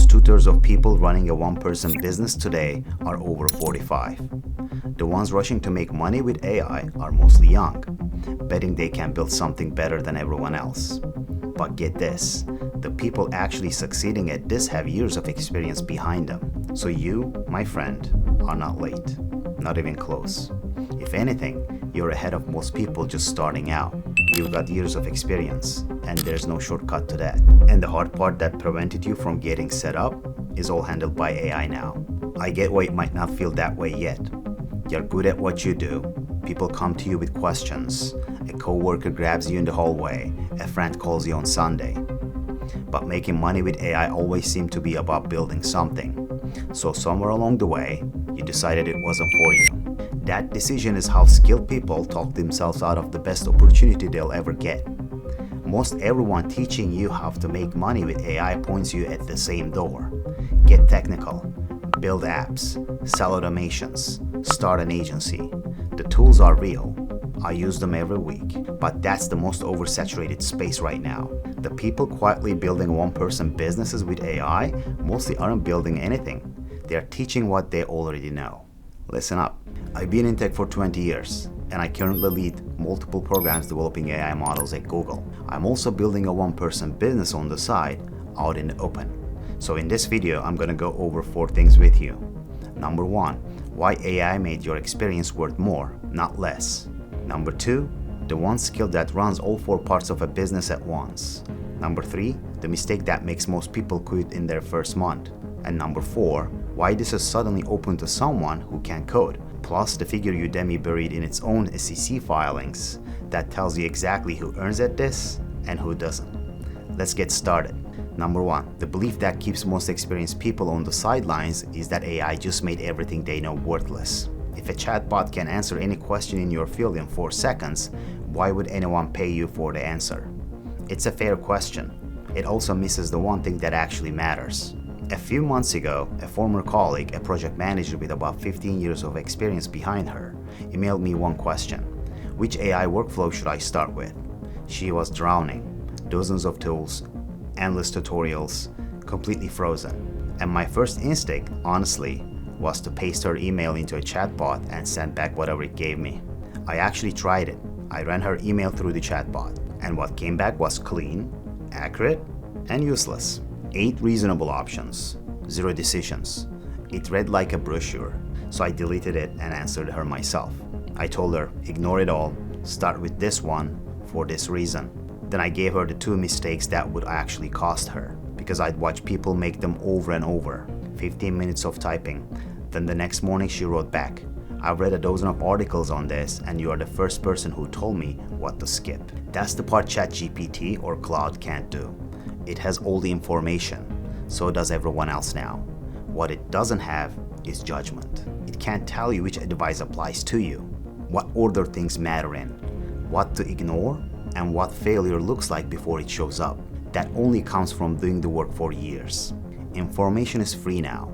Almost 2/3 of people running a one-person business today are over 45. The ones rushing to make money with AI are mostly young, betting they can build something better than everyone else. But get this, the people actually succeeding at this have years of experience behind them. So you, my friend, are not late, not even close. If anything, you're ahead of most people just starting out. You've got years of experience, and there's no shortcut to that. And the hard part that prevented you from getting set up is all handled by AI now. I get why it might not feel that way yet. You're good at what you do. People come to you with questions. A coworker grabs you in the hallway. A friend calls you on Sunday. But making money with AI always seemed to be about building something. So somewhere along the way, you decided it wasn't for you. That decision is how skilled people talk themselves out of the best opportunity they'll ever get. Most everyone teaching you how to make money with AI points you at the same door. Get technical, build apps, sell automations, start an agency. The tools are real. I use them every week, but that's the most oversaturated space right now. The people quietly building one-person businesses with AI mostly aren't building anything. They're teaching what they already know. Listen up. I've been in tech for 20 years, and I currently lead multiple programs developing AI models at Google. I'm also building a one-person business on the side, out in the open. So in this video, I'm gonna go over 4 things with you. Number 1, why AI made your experience worth more, not less. Number 2, the one skill that runs all 4 parts of a business at once. Number 3, the mistake that makes most people quit in their first month. And number 4, why this is suddenly open to someone who can code. Plus the figure Udemy buried in its own SEC filings that tells you exactly who earns at this and who doesn't. Let's get started. Number 1, the belief that keeps most experienced people on the sidelines is that AI just made everything they know worthless. If a chatbot can answer any question in your field in 4 seconds, why would anyone pay you for the answer? It's a fair question. It also misses the one thing that actually matters. A few months ago, a former colleague, a project manager with about 15 years of experience behind her, emailed me one question: which AI workflow should I start with? She was drowning. Dozens of tools, endless tutorials, completely frozen. And my first instinct, honestly, was to paste her email into a chatbot and send back whatever it gave me. I actually tried it. I ran her email through the chatbot, and what came back was clean, accurate, and useless. 8 reasonable options, 0 decisions. It read like a brochure, so I deleted it and answered her myself. I told her, ignore it all, start with this one for this reason. Then I gave her the 2 mistakes that would actually cost her, because I'd watch people make them over and over. 15 minutes of typing. Then the next morning she wrote back, I've read a dozen of articles on this and you are the first person who told me what to skip. That's the part ChatGPT or Cloud can't do. It has all the information, so does everyone else now. What it doesn't have is judgment. It can't tell you which advice applies to you, what order things matter in, what to ignore, and what failure looks like before it shows up. That only comes from doing the work for years. Information is free now.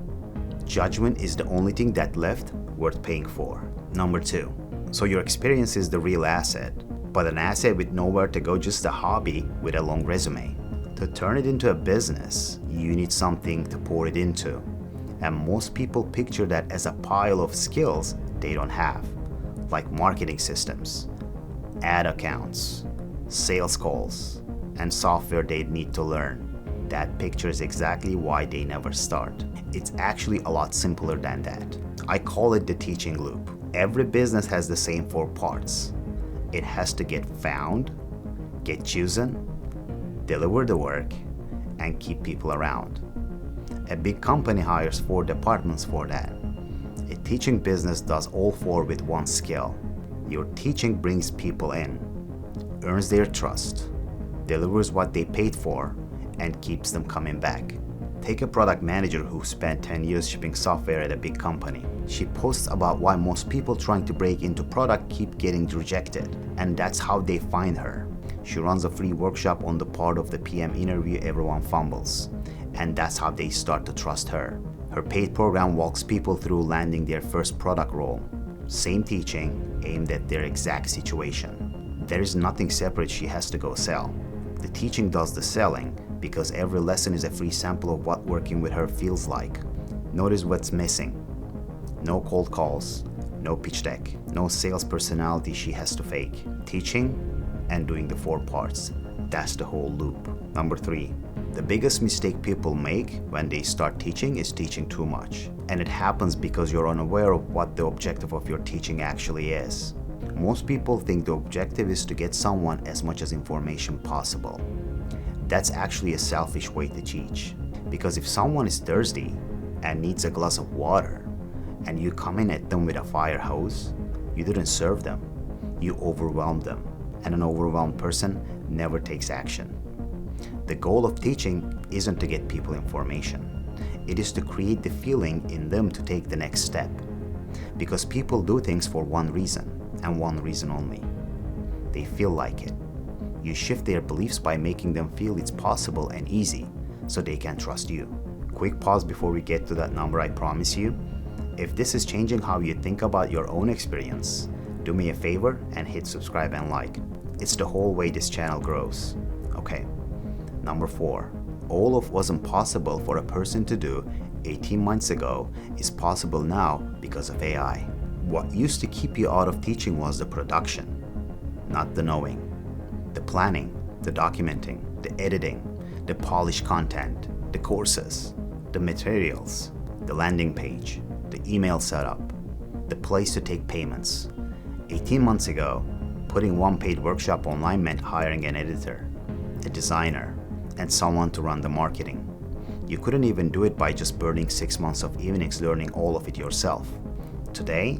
Judgment is the only thing that left worth paying for. Number 2, so your experience is the real asset, but an asset with nowhere to go, just a hobby with a long resume. To turn it into a business, you need something to pour it into. And most people picture that as a pile of skills they don't have, like marketing systems, ad accounts, sales calls, and software they need to learn. That picture is exactly why they never start. It's actually a lot simpler than that. I call it the teaching loop. Every business has the same 4 parts. It has to get found, get chosen, deliver the work, and keep people around. A big company hires 4 departments for that. A teaching business does all 4 with one skill. Your teaching brings people in, earns their trust, delivers what they paid for, and keeps them coming back. Take a product manager who spent 10 years shipping software at a big company. She posts about why most people trying to break into product keep getting rejected, and that's how they find her. She runs a free workshop on the part of the PM interview everyone fumbles, and that's how they start to trust her. Her paid program walks people through landing their first product role. Same teaching, aimed at their exact situation. There is nothing separate she has to go sell. The teaching does the selling because every lesson is a free sample of what working with her feels like. Notice what's missing. No cold calls, no pitch deck, no sales personality she has to fake. Teaching and doing the 4 parts. That's the whole loop. Number 3. The biggest mistake people make when they start teaching is teaching too much. And it happens because you're unaware of what the objective of your teaching actually is. Most people think the objective is to get someone as much as information possible. That's actually a selfish way to teach. Because if someone is thirsty and needs a glass of water, and you come in at them with a fire hose, you didn't serve them. You overwhelmed them. And an overwhelmed person never takes action. The goal of teaching isn't to get people information. It is to create the feeling in them to take the next step. Because people do things for one reason, and one reason only. They feel like it. You shift their beliefs by making them feel it's possible and easy, so they can trust you. Quick pause before we get to that number I promise you. If this is changing how you think about your own experience, do me a favor and hit subscribe and like. It's the whole way this channel grows. Okay. Number 4. All of wasn't possible for a person to do 18 months ago is possible now because of AI. What used to keep you out of teaching was the production, not the knowing. The planning, the documenting, the editing, the polished content, the courses, the materials, the landing page, the email setup, the place to take payments. 18 months ago, putting one paid workshop online meant hiring an editor, a designer, and someone to run the marketing. You couldn't even do it by just burning 6 months of evenings learning all of it yourself. Today,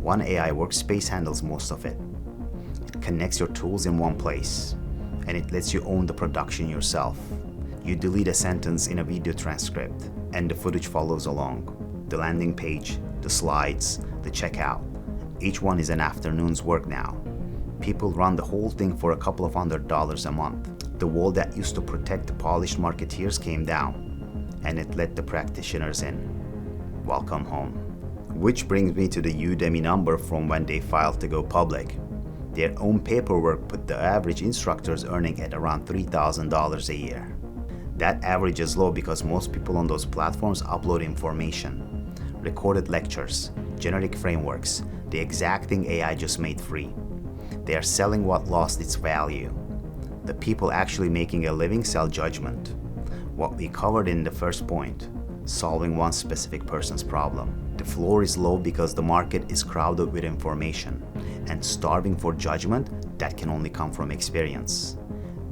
one AI workspace handles most of it. It connects your tools in one place, and it lets you own the production yourself. You delete a sentence in a video transcript, and the footage follows along. The landing page, the slides, the checkout. Each one is an afternoon's work now. People run the whole thing for a couple of $100 a month. The wall that used to protect the polished marketeers came down, and it let the practitioners in. Welcome home. Which brings me to the Udemy number from when they filed to go public. Their own paperwork put the average instructors earning at around $3,000 a year. That average is low because most people on those platforms upload information, recorded lectures, generic frameworks, the exact thing AI just made free. They are selling what lost its value. The people actually making a living sell judgment. What we covered in the first point, solving one specific person's problem. The floor is low because the market is crowded with information and starving for judgment that can only come from experience.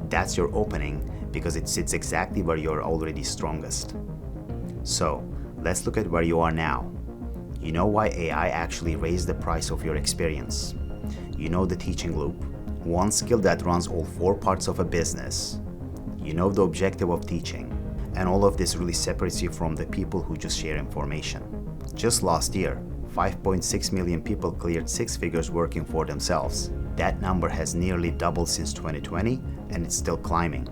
That's your opening because it sits exactly where you're already strongest. So, let's look at where you are now. You know why AI actually raised the price of your experience. You know the teaching loop, one skill that runs all 4 parts of a business. You know the objective of teaching, and all of this really separates you from the people who just share information. Just last year, 5.6 million people cleared 6 figures working for themselves. That number has nearly doubled since 2020, and it's still climbing.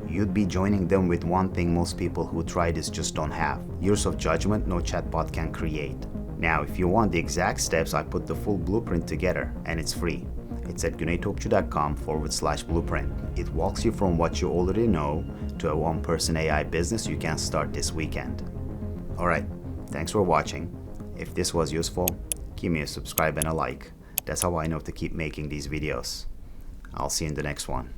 You'd be joining them with one thing most people who try this just don't have: years of judgment no chatbot can create. Now, if you want the exact steps, I put the full blueprint together, and it's free. It's at gunaytokcu.com/blueprint. It walks you from what you already know to a one-person AI business you can start this weekend. Alright, thanks for watching. If this was useful, give me a subscribe and a like. That's how I know to keep making these videos. I'll see you in the next one.